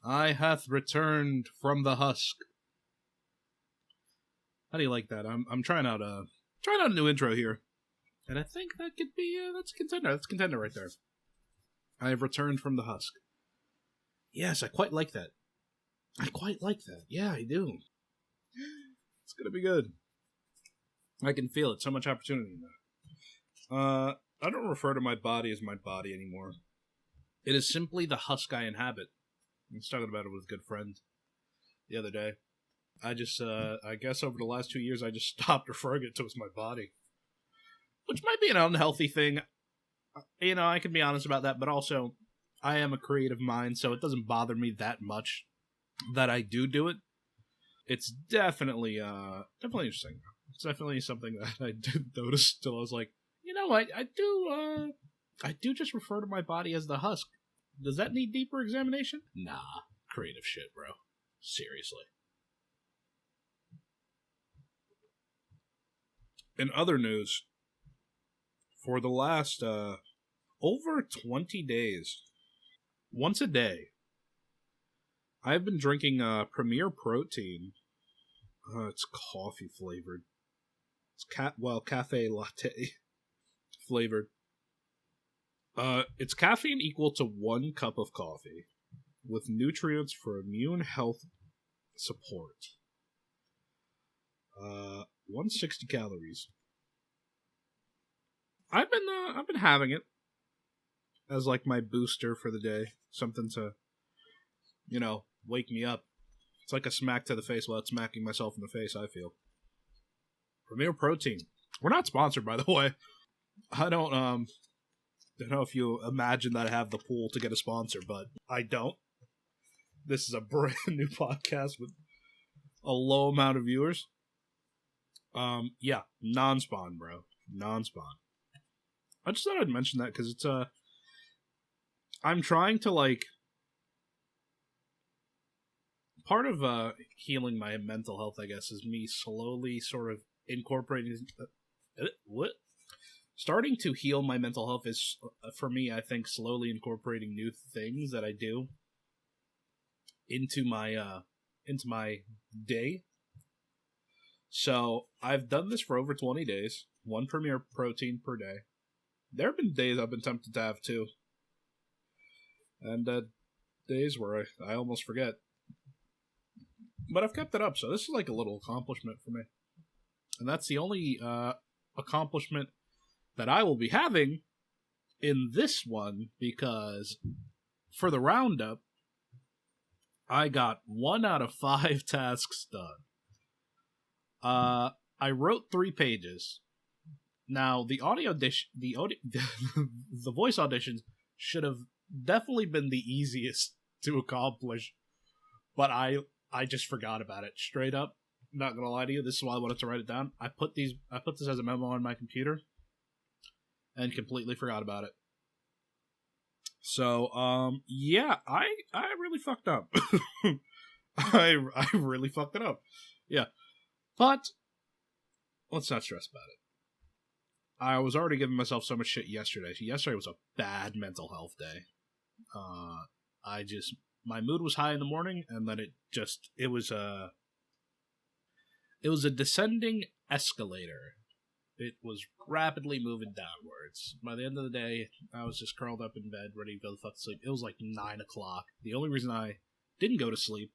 I hath returned from the husk. How do you like that? I'm trying out a new intro here, and I think that could be that's a contender. That's a contender right there. I have returned from the husk. Yes, I quite like that. Yeah, I do. It's gonna be good. I can feel it. So much opportunity in that. I don't refer to my body as my body anymore. It is simply the husk I inhabit. I was talking about it with a good friend the other day. I guess over the last 2 years, I just stopped referring it to as my body. Which might be an unhealthy thing. You know, I can be honest about that, but also, I am a creative mind, so it doesn't bother me that much that I do it. It's definitely interesting. It's definitely something that I didn't notice till I was like, you know, I do just refer to my body as the husk. Does that need deeper examination? Nah, creative shit, bro. Seriously. In other news, for the last over 20 days, once a day, I've been drinking Premier Protein. It's coffee flavored. It's cafe latte flavored. It's caffeine equal to 1 cup of coffee with nutrients for immune health support. 160 calories. I've been having it as like my booster for the day, something to, you know, wake me up. It's like a smack to the face without smacking myself in the face, I feel. Premier Protein. We're not sponsored, by the way. I don't know if you imagine that I have the pool to get a sponsor, but I don't. This is a brand new podcast with a low amount of viewers. Yeah, non-spawn, bro. Non-spawn. I just thought I'd mention that because it's I'm trying to like part of healing my mental health, I guess, is me slowly sort of incorporating starting to heal my mental health is for me, I think, slowly incorporating new things that I do into my day. So I've done this for over 20 days, 1 Premier Protein per day. There have been days I've been tempted to have 2. And days where I almost forget. But I've kept it up, so this is like a little accomplishment for me. And that's the only accomplishment that I will be having in this one, because for the roundup, I got 1 out of 5 tasks done. I wrote 3 pages. Now, the voice auditions should have definitely been the easiest to accomplish, but I just forgot about it straight up. Not gonna lie to you, this is why I wanted to write it down. I put this as a memo on my computer and completely forgot about it. So, yeah, I really fucked up. I really fucked it up. Yeah. But let's not stress about it. I was already giving myself so much shit yesterday. Yesterday was a bad mental health day. My mood was high in the morning, and then it was a descending escalator. It was rapidly moving downwards. By the end of the day, I was just curled up in bed, ready to go the fuck to sleep. It was like 9 o'clock. The only reason I didn't go to sleep,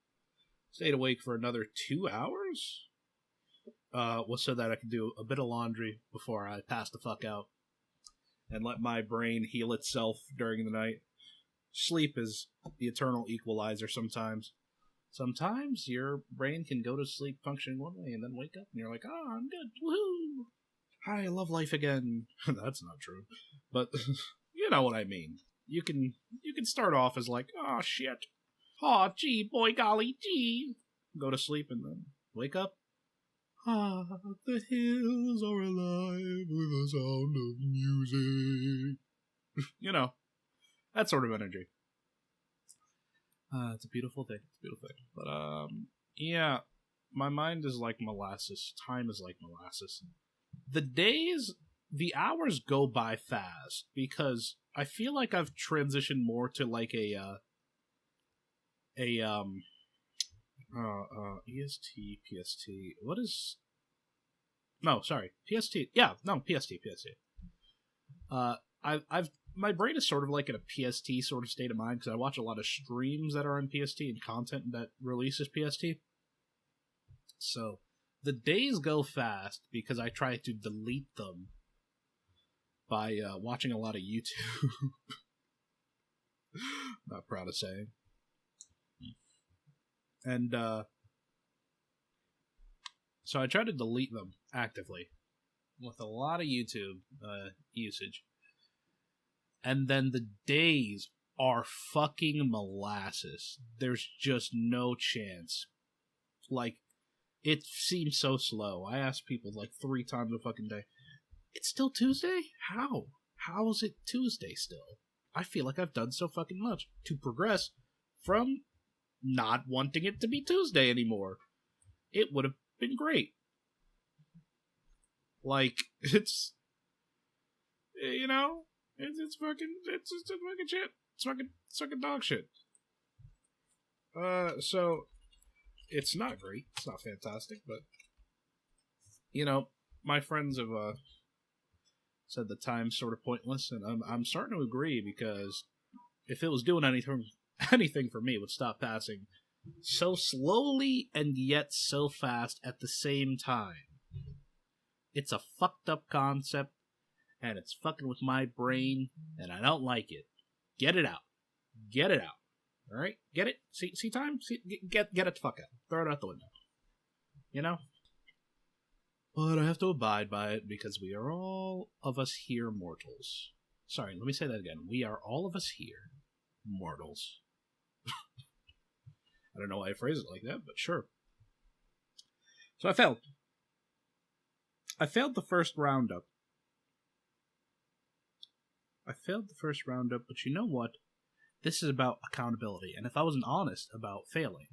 stayed awake for another 2 hours, was so that I could do a bit of laundry before I passed the fuck out and let my brain heal itself during the night. Sleep is the eternal equalizer sometimes. Sometimes your brain can go to sleep functioning one way and then wake up and you're like, oh, I'm good. Woohoo! I love life again. That's not true. But you know what I mean. You can start off as like, oh shit. Oh gee, boy golly gee. Go to sleep and then wake up. Ah, the hills are alive with the sound of music. You know, that sort of energy. It's a beautiful thing. But, yeah, my mind is like molasses. Time is like molasses. The hours go by fast because I feel like I've transitioned more to like a a EST PST. What is? No, sorry, PST. Yeah, no, PST. I've my brain is sort of like in a PST sort of state of mind because I watch a lot of streams that are on PST and content that releases PST. So the days go fast because I try to delete them by watching a lot of YouTube. Not proud of saying. And so I try to delete them actively with a lot of YouTube usage. And then the days are fucking molasses. There's just no chance. Like, it seems so slow. I ask people like 3 times a fucking day. It's still Tuesday? How? How is it Tuesday still? I feel like I've done so fucking much to progress from not wanting it to be Tuesday anymore. It would have been great. Like, it's, you know, it's fucking shit. It's fucking dog shit. So, it's not great. It's not fantastic, but, you know, my friends have, said the time's sort of pointless, and I'm starting to agree, because if it was doing anything for me, it would stop passing so slowly and yet so fast at the same time. It's a fucked up concept, and it's fucking with my brain, and I don't like it. Get it out. Get it out. Alright? Get it? See time? Get it the fuck out. Throw it out the window. You know? But I have to abide by it because we are all of us here mortals. Sorry, let me say that again. We are all of us here mortals. I don't know why I phrase it like that, but sure. So I failed. I failed the first roundup. But you know what? This is about accountability, and if I wasn't honest about failing,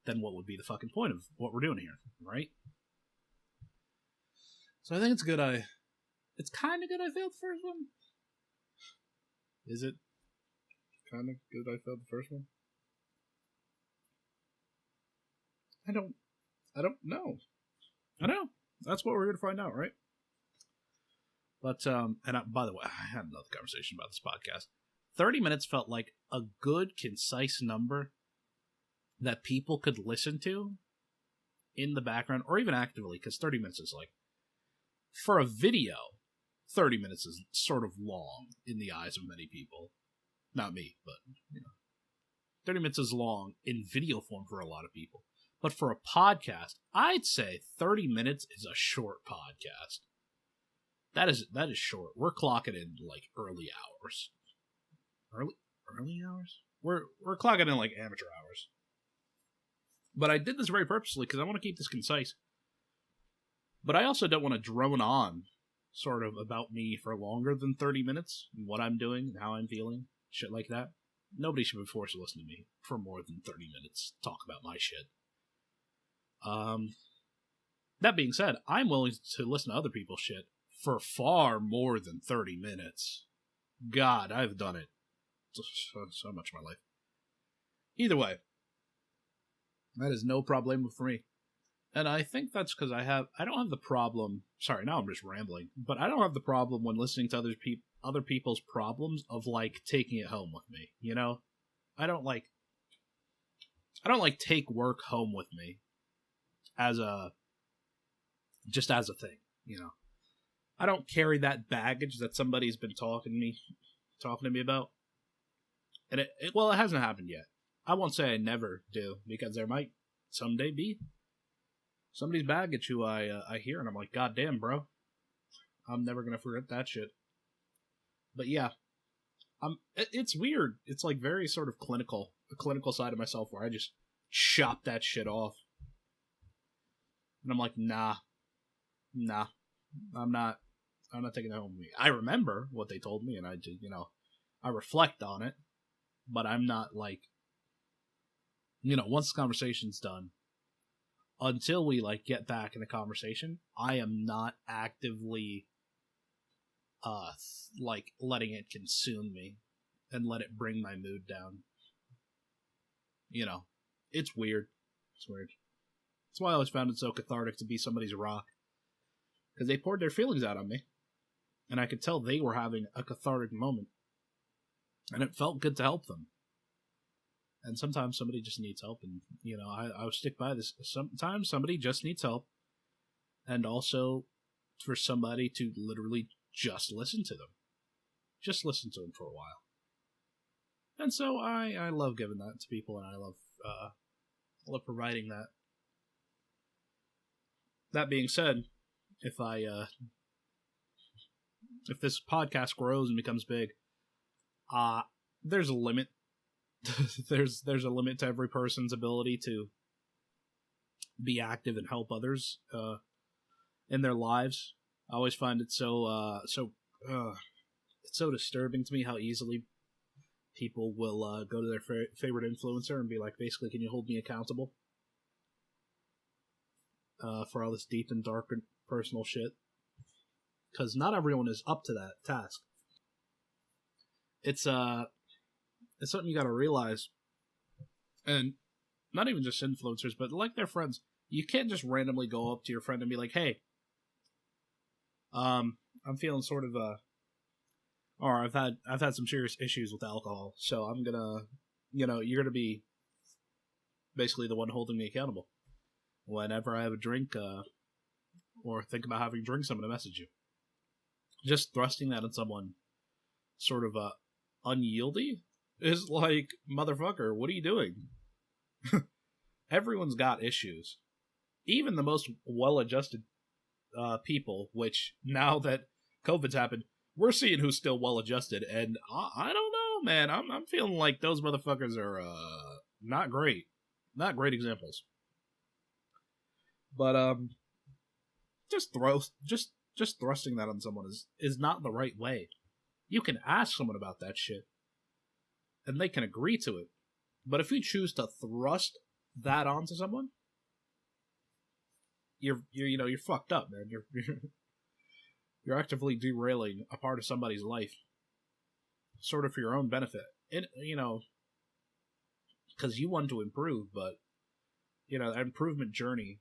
then what would be the fucking point of what we're doing here, right? So I think it's good it's kind of good I failed the first one. Is it kind of good I failed the first one? I don't know. I know. That's what we're here to find out, right? But, by the way, I had another conversation about this podcast. 30 minutes felt like a good, concise number that people could listen to in the background, or even actively, because 30 minutes is like, for a video, 30 minutes is sort of long in the eyes of many people. Not me, but, you know. 30 minutes is long in video form for a lot of people. But for a podcast, I'd say 30 minutes is a short podcast. That is short. We're clocking in, like, early hours. Early hours? We're clocking in, like, amateur hours. But I did this very purposely, because I want to keep this concise. But I also don't want to drone on, sort of, about me for longer than 30 minutes, and what I'm doing, and how I'm feeling, shit like that. Nobody should be forced to listen to me for more than 30 minutes, talk about my shit. That being said, I'm willing to listen to other people's shit for far more than 30 minutes. God, I've done it so much in my life. Either way, that is no problem for me. And I think that's because I don't have the problem, sorry, now I'm just rambling, but I don't have the problem when listening to other people's problems of, like, taking it home with me, you know? I don't take work home with me as a thing, you know? I don't carry that baggage that somebody's been talking to me about. And it hasn't happened yet. I won't say I never do, because there might someday be somebody's baggage who I hear, and I'm like, God damn, bro. I'm never gonna forget that shit. But yeah, it's weird. It's like very sort of clinical, a clinical side of myself where I just chop that shit off. And I'm like, nah, I'm not taking that home with me. I remember what they told me, and I reflect on it, but I'm not like, once the conversation's done, until we, like, get back in the conversation, I am not actively, like, letting it consume me and let it bring my mood down. it's weird. It's weird. That's why I always found it so cathartic to be somebody's rock. Because they poured their feelings out on me. And I could tell they were having a cathartic moment. And it felt good to help them. And sometimes somebody just needs help. And, I would stick by this. Sometimes somebody just needs help. And also for somebody to literally just listen to them. Just listen to them for a while. And so I love giving that to people, and I love providing that. That being said, if this podcast grows and becomes big, there's a limit. there's a limit to every person's ability to be active and help others in their lives. I always find it it's so disturbing to me how easily people will go to their favorite influencer and be like, basically, can you hold me accountable for all this deep and dark and personal shit? Because not everyone is up to that task. It's something you gotta realize. And not even just influencers, but like their friends. You can't just randomly go up to your friend and be like, hey, I'm feeling sort of or I've had some serious issues with alcohol, so I'm gonna, you're gonna be basically the one holding me accountable whenever I have a drink, or think about having a drink. I'm gonna message you. Just thrusting that on someone, sort of unyieldy, is like, motherfucker, what are you doing? Everyone's got issues, even the most well-adjusted people. Which now that COVID's happened, we're seeing who's still well-adjusted, and I don't know, man. I'm feeling like those motherfuckers are not great examples. But just thrusting that on someone is not the right way. You can ask someone about that shit, and they can agree to it. But if you choose to thrust that onto someone, you're fucked up, man. You're actively derailing a part of somebody's life, sort of for your own benefit. And, because you want to improve, but, that improvement journey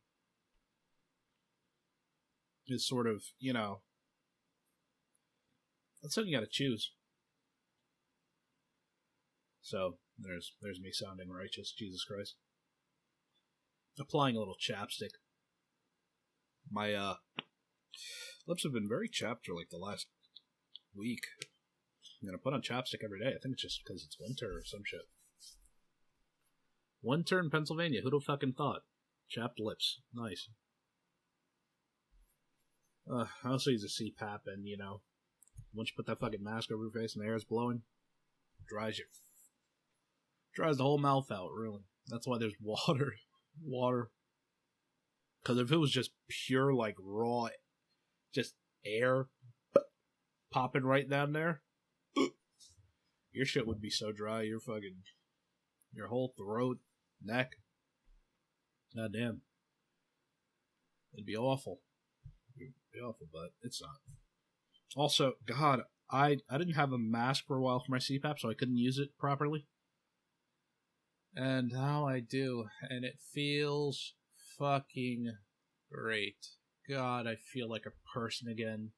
is sort of, that's something you gotta choose. So, there's me sounding righteous, Jesus Christ. Applying a little chapstick. My, lips have been very chapped for, the last week. I'm gonna put on chapstick every day. I think it's just because it's winter or some shit. Winter in Pennsylvania. Who'd have fucking thought? Chapped lips. Nice. I also use a CPAP, and, once you put that fucking mask over your face and the air is blowing, dries the whole mouth out, really. That's why there's water. Because if it was just pure, raw, just air popping right down there, your shit would be so dry. Your whole throat, neck, goddamn, it'd be awful. But it's not. Also, God, I didn't have a mask for a while for my CPAP, so I couldn't use it properly. And now I do, and it feels fucking great. God, I feel like a person again.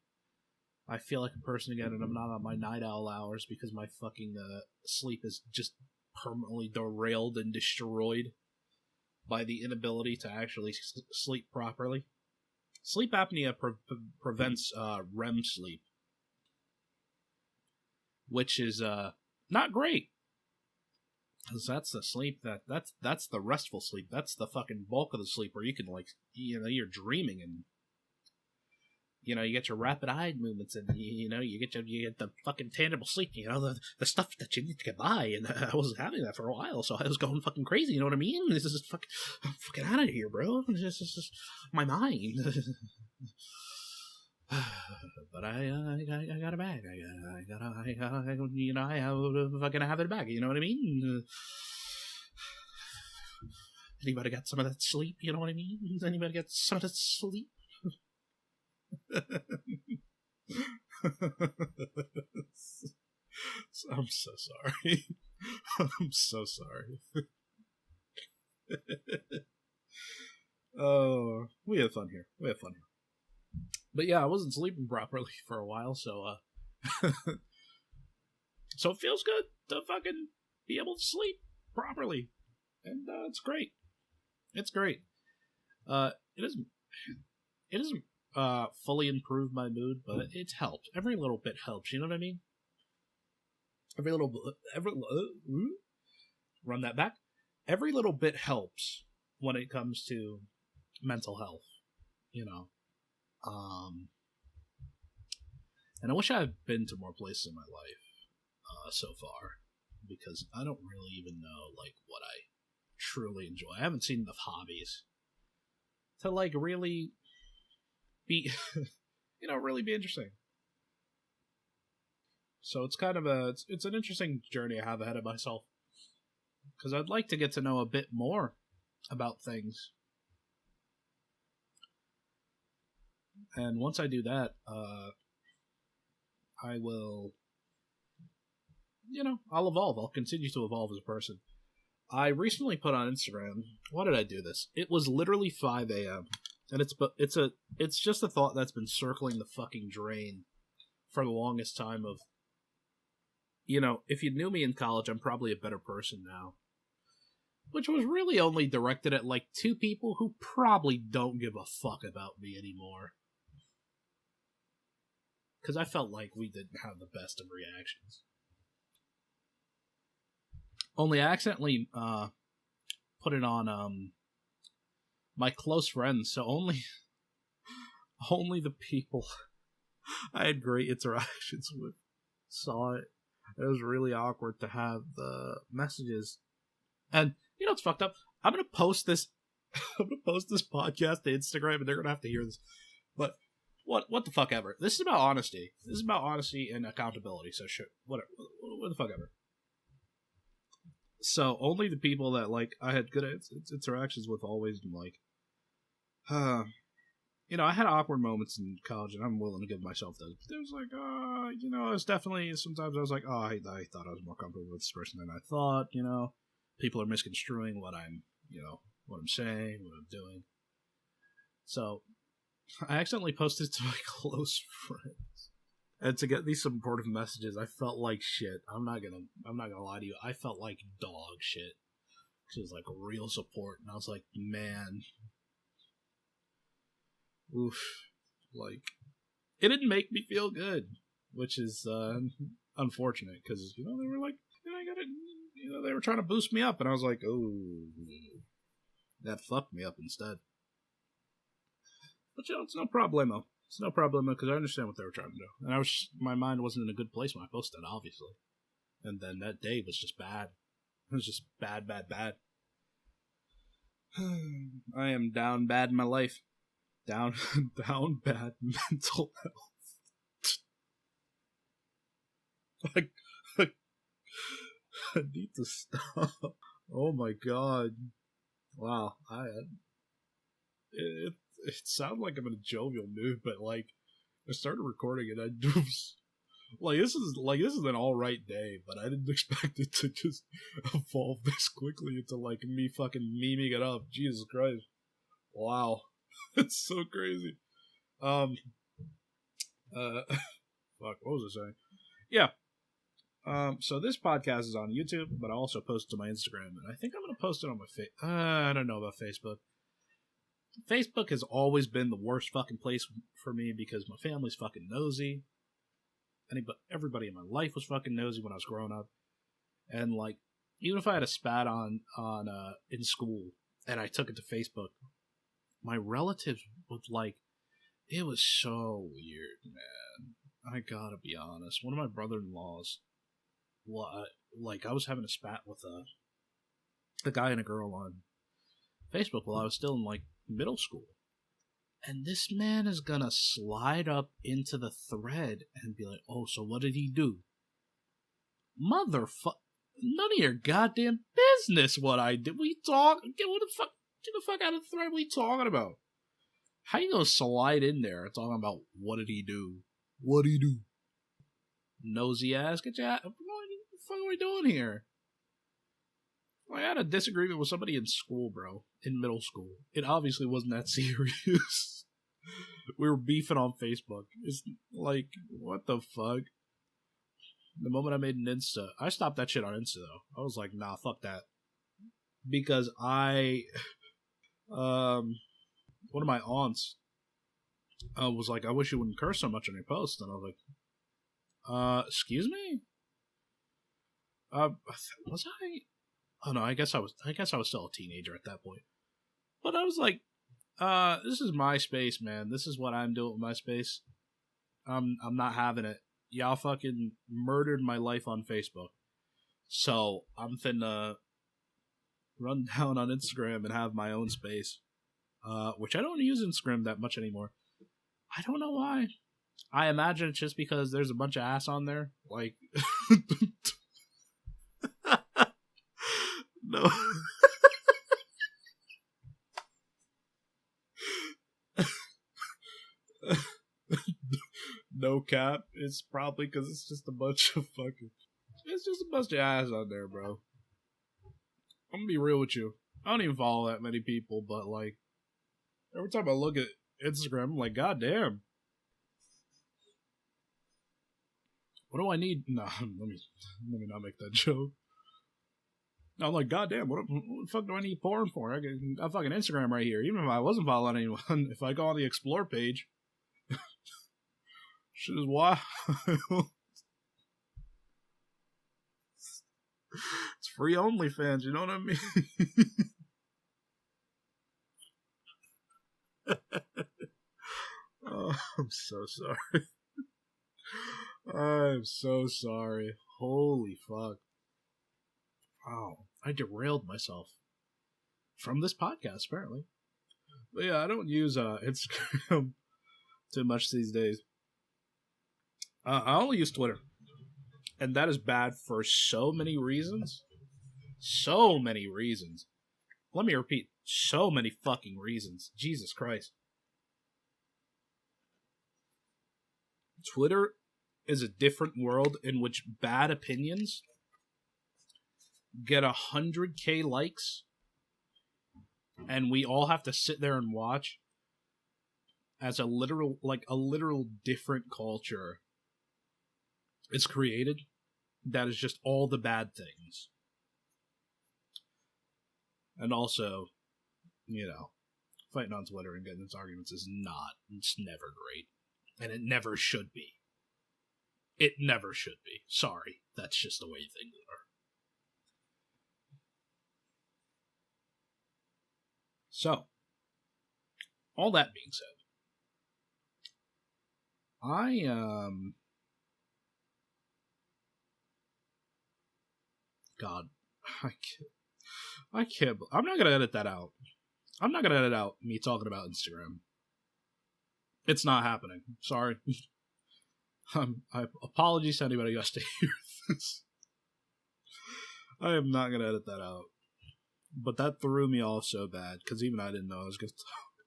And I'm not on my night owl hours because my fucking sleep is just permanently derailed and destroyed by the inability to actually sleep properly. Sleep apnea prevents REM sleep, which is not great. Because that's the sleep that's the restful sleep. That's the fucking bulk of the sleep where you can you're dreaming, and you get your rapid eye movements, and you get the fucking tangible sleep. The stuff that you need to get by. And I wasn't having that for a while, so I was going fucking crazy. You know what I mean? This is I'm fucking out of here, bro. This is my mind. But I got it back. I fucking have it back. You know what I mean? Anybody got some of that sleep? You know what I mean? Anybody got some of that sleep? I'm so sorry. I'm so sorry. Oh, we have fun here. But yeah, I wasn't sleeping properly for a while, so so it feels good to fucking be able to sleep properly, and it's great. It's great. It doesn't fully improve my mood, but it's helped. Every little bit helps. You know what I mean? Run that back. Every little bit helps when it comes to mental health. You know, and I wish I had been to more places in my life so far, because I don't really even know like what I truly enjoy. I haven't seen enough hobbies to like really be, really be interesting. So it's kind of it's an interesting journey I have ahead of myself, because I'd like to get to know a bit more about things. And once I do that, I will, I'll evolve. I'll continue to evolve as a person. I recently put on Instagram. Why did I do this? It was literally 5 a.m. and it's just a thought that's been circling the fucking drain for the longest time. Of, if you knew me in college, I'm probably a better person now. Which was really only directed at like 2 people who probably don't give a fuck about me anymore. Because I felt like we didn't have the best of reactions. Only I accidentally put it on my close friends, so only the people I had great interactions with saw it. It was really awkward to have the messages. And you know what's fucked up? I'm gonna post this podcast to Instagram, and they're gonna have to hear this. But what the fuck ever. This is about honesty. This is about honesty and accountability. So sure, whatever. What the fuck ever. So only the people that like I had good interactions with always like, I had awkward moments in college, and I'm willing to give myself those. But there was like, it's definitely sometimes I was like, oh, I thought I was more comfortable with this person than I thought. People are misconstruing what I'm saying, what I'm doing. So I accidentally posted to my close friends, and to get these supportive messages, I felt like shit. I'm not gonna lie to you. I felt like dog shit. It was like real support, and I was like, man, oof, like it didn't make me feel good, which is unfortunate, because they were like, I got it. They were trying to boost me up, and I was like, oh, that fucked me up instead. But it's no problemo. It's no problemo, because I understand what they were trying to do, and my mind wasn't in a good place when I posted, obviously. And then that day was just bad. It was just bad. I am down bad in my life. Down bad mental health. I need to stop. Oh my god. Wow. It sounded like I'm in a jovial mood, but like I started recording and I just like this is an alright day, but I didn't expect it to just evolve this quickly into like me fucking memeing it up. Jesus Christ. Wow. It's so crazy. Fuck, what was I saying? Yeah. So this podcast is on YouTube, but I also post it to my Instagram, and I think I'm gonna post it on my I don't know about Facebook. Facebook has always been the worst fucking place for me, because my family's fucking nosy. Everybody in my life was fucking nosy when I was growing up, and like, even if I had a spat on in school and I took it to Facebook, my relatives would like, it was so weird, man. I gotta be honest. One of my brother-in-laws, I was having a spat with a guy and a girl on Facebook while I was still in like middle school, and this man is gonna slide up into the thread and be like, "Oh, so what did he do?" Motherfucker, none of your goddamn business what I did. Get the fuck out of the thread. What are you talking about? How you gonna slide in there talking about what did he do? What did he do? Nosy ass, get your ass. What the fuck are we doing here? I had a disagreement with somebody in school, bro. In middle school. It obviously wasn't that serious. We were beefing on Facebook. It's like, what the fuck? The moment I made an Insta, I stopped that shit on Insta, though. I was like, nah, fuck that. Because one of my aunts was like, I wish you wouldn't curse so much on your post. And I was like, excuse me? Was I? Oh no, I guess I was still a teenager at that point. But I was like, this is my space, man. This is what I'm doing with my space. I'm not having it. Y'all fucking murdered my life on Facebook. So I'm finna run down on Instagram and have my own space. Which I don't use Instagram that much anymore. I don't know why. I imagine it's just because there's a bunch of ass on there. Like, no. No cap. It's probably because it's just a bunch of fucking. It's just a bunch of ass on there, bro. I'm gonna be real with you. I don't even follow that many people, but like, every time I look at Instagram, I'm like, God damn. What do I need? No, let me not make that joke. I'm like, God damn, what the fuck do I need porn for? I got fucking Instagram right here. Even if I wasn't following anyone, if I go on the explore page, shit is wild. It's free OnlyFans, you know what I mean? Oh, I'm so sorry. I'm so sorry. Holy fuck. Wow, I derailed myself from this podcast, apparently. But yeah, I don't use Instagram too much these days. I only use Twitter. And that is bad for so many reasons. So many reasons. Let me repeat. So many fucking reasons. Jesus Christ. Twitter is a different world in which bad opinions get 100K likes, and we all have to sit there and watch as a literal different culture is created that is just all the bad things. And also, fighting on Twitter and getting into arguments it's never great. And it never should be. It never should be. Sorry, that's just the way things are. So, all that being said, God, I can't. I'm not gonna edit that out. I'm not gonna edit out me talking about Instagram. It's not happening. Sorry. Apologies to anybody who has to hear this. I am not gonna edit that out. But that threw me off so bad because even I didn't know I was gonna talk.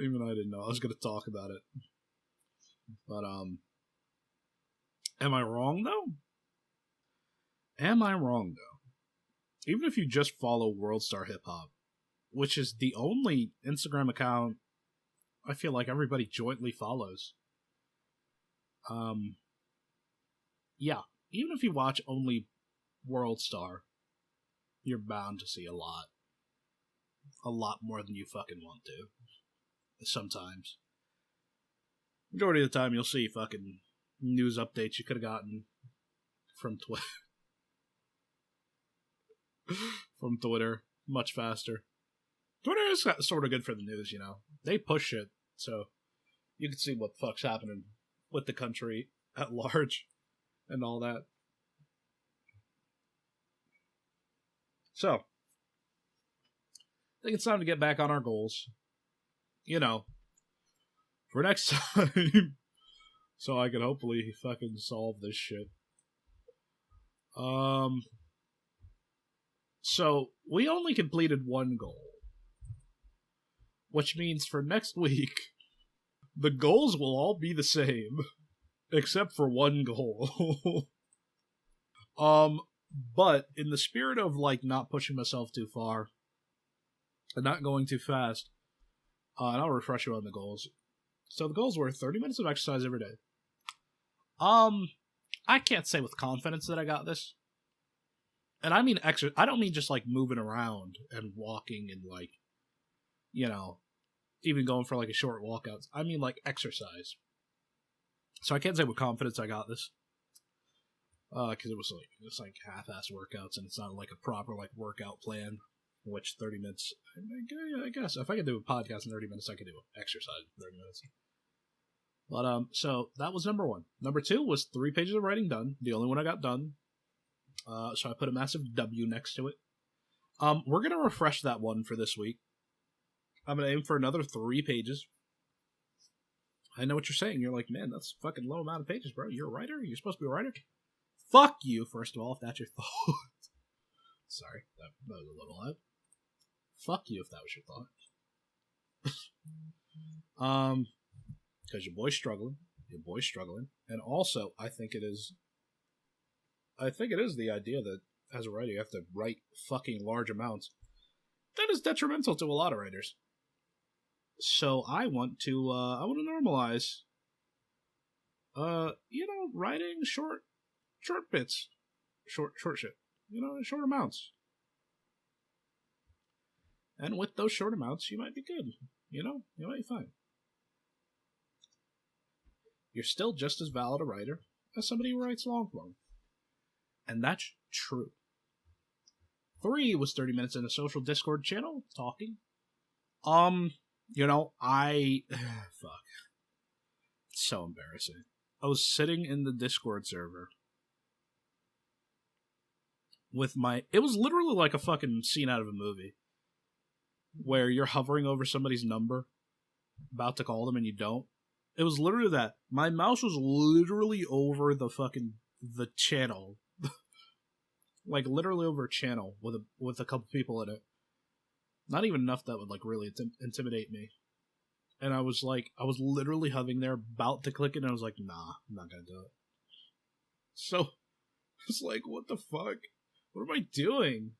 Even I didn't know I was gonna talk about it. But am I wrong though? Am I wrong though? Even if you just follow Worldstar Hip Hop, which is the only Instagram account I feel like everybody jointly follows. Yeah, even if you watch only Worldstar, you're bound to see a lot more than you fucking want to. Sometimes. Majority of the time, you'll see fucking news updates you could have gotten from Twitter. From Twitter, much faster. Twitter is sort of good for the news, They push it, so you can see what the fuck's happening with the country at large and all that. So, I think it's time to get back on our goals. For next time. So I can hopefully fucking solve this shit. So, we only completed one goal. Which means for next week, the goals will all be the same. Except for one goal. But in the spirit of, like, not pushing myself too far and not going too fast, and I'll refresh you on the goals. So the goals were 30 minutes of exercise every day. I can't say with confidence that I got this. And I mean I don't mean just, like, moving around and walking and, like, you know, even going for, like, a short walkout. I mean, like, exercise. So I can't say with confidence I got this. Because it was like half-ass workouts, and it's not like a proper, like, workout plan. Which 30 minutes, I guess if I could do a podcast in 30 minutes, I could do exercise in 30 minutes. But so that was number one. Number two was 3 pages of writing done. The only one I got done. So I put a massive W next to it. We're gonna refresh that one for this week. I'm gonna aim for another 3 pages. I know what you're saying. You're like, man, that's a fucking low amount of pages, bro. You're a writer? You're supposed to be a writer? Fuck you, first of all, if that's your thought. Sorry, that was a little loud. Fuck you if that was your thought. Because your boy's struggling. And also, I think it is the idea that, as a writer, you have to write fucking large amounts. That is detrimental to a lot of writers. So I want to normalize, writing short bits, short shit, short amounts. And with those short amounts, you might be good. You might be fine. You're still just as valid a writer as somebody who writes long form. And that's true. 3 was 30 minutes in a social Discord channel, talking. Fuck. It's so embarrassing. I was sitting in the Discord server with it was literally like a fucking scene out of a movie, where you're hovering over somebody's number, about to call them, and you don't. It was literally that. My mouse was literally over the channel. Like, literally over a channel with a couple people in it. Not even enough that would, like, really intimidate me. And I was literally hovering there, about to click it, and I was like, nah, I'm not gonna do it. So, it's like, what the fuck? What am I doing?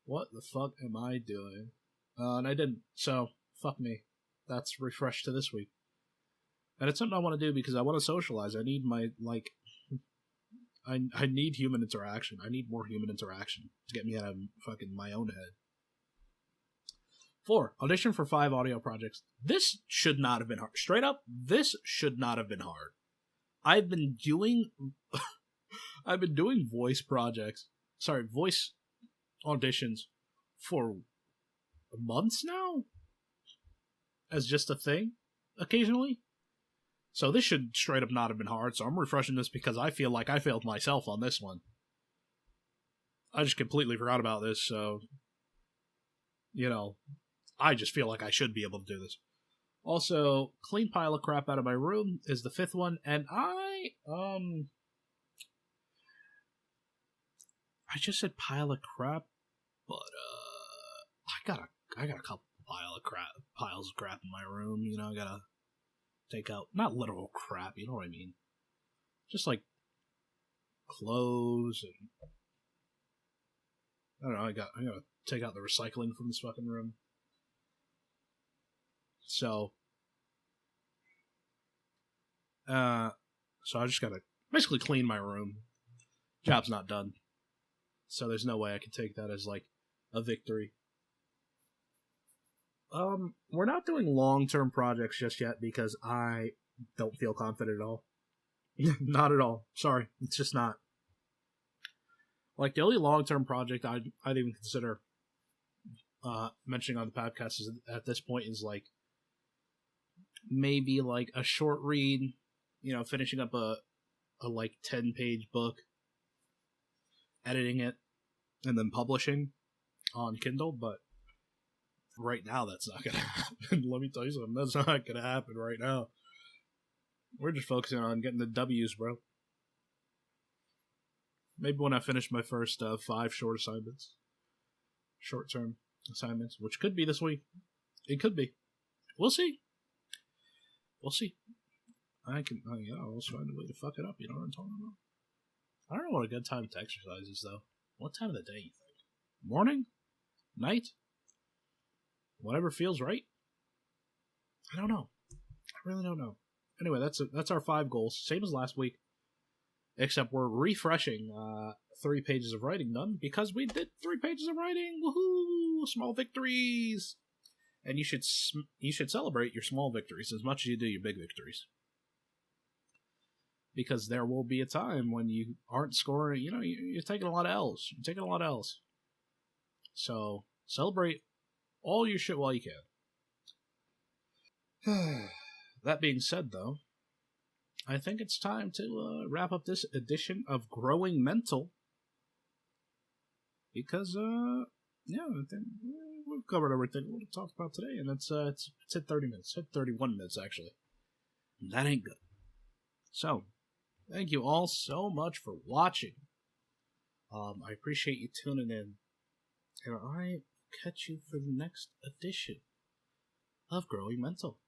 What the fuck am I doing? And I didn't, so, fuck me. That's refreshed to this week. And it's something I want to do because I want to socialize. I need I need human interaction. I need more human interaction to get me out of fucking my own head. 4, audition for 5 audio projects. This should not have been hard. Straight up, this should not have been hard. I've been doing voice auditions for months now, as just a thing, occasionally. So this should straight up not have been hard, so I'm refreshing this because I feel like I failed myself on this one. I just completely forgot about this, so, I just feel like I should be able to do this. Also, clean pile of crap out of my room is the 5th one, and I just said pile of crap, but, I got a couple piles of crap in my room, I gotta take out, not literal crap, you know what I mean? Just like clothes and I don't know, I gotta take out the recycling from this fucking room. So I just gotta basically clean my room. Job's not done. So there's no way I can take that as like a victory. We're not doing long-term projects just yet because I don't feel confident at all. Not at all. Sorry, it's just not. Like, the only long-term project I'd even consider mentioning on the podcast is, at this point, is like maybe like a short read, finishing up a like 10-page book, editing it, and then publishing on Kindle, but right now that's not gonna happen. Let me tell you something, that's not gonna happen right now. We're just focusing on getting the W's, bro. Maybe when I finish my first 5 short-term assignments, which could be this week. It could be. We'll see. I'll always find a way to fuck it up, you know what I'm talking about? I don't know what a good time to exercise is, though. What time of the day you think? Morning? Night? Whatever feels right? I don't know. I really don't know. Anyway, that's our 5 goals. Same as last week. Except we're refreshing 3 pages of writing done because we did 3 pages of writing. Woohoo! Small victories! And you should celebrate your small victories as much as you do your big victories. Because there will be a time when you aren't scoring, you're taking a lot of L's. You're taking a lot of L's. So, celebrate all your shit while you can. That being said, though, I think it's time to wrap up this edition of Growing Mental. Because, I think we've covered everything we want to talk about today, and it's hit 30 minutes. Hit 31 minutes, actually. That ain't good. So, thank you all so much for watching. I appreciate you tuning in. And I will catch you for the next edition of Growing Mental.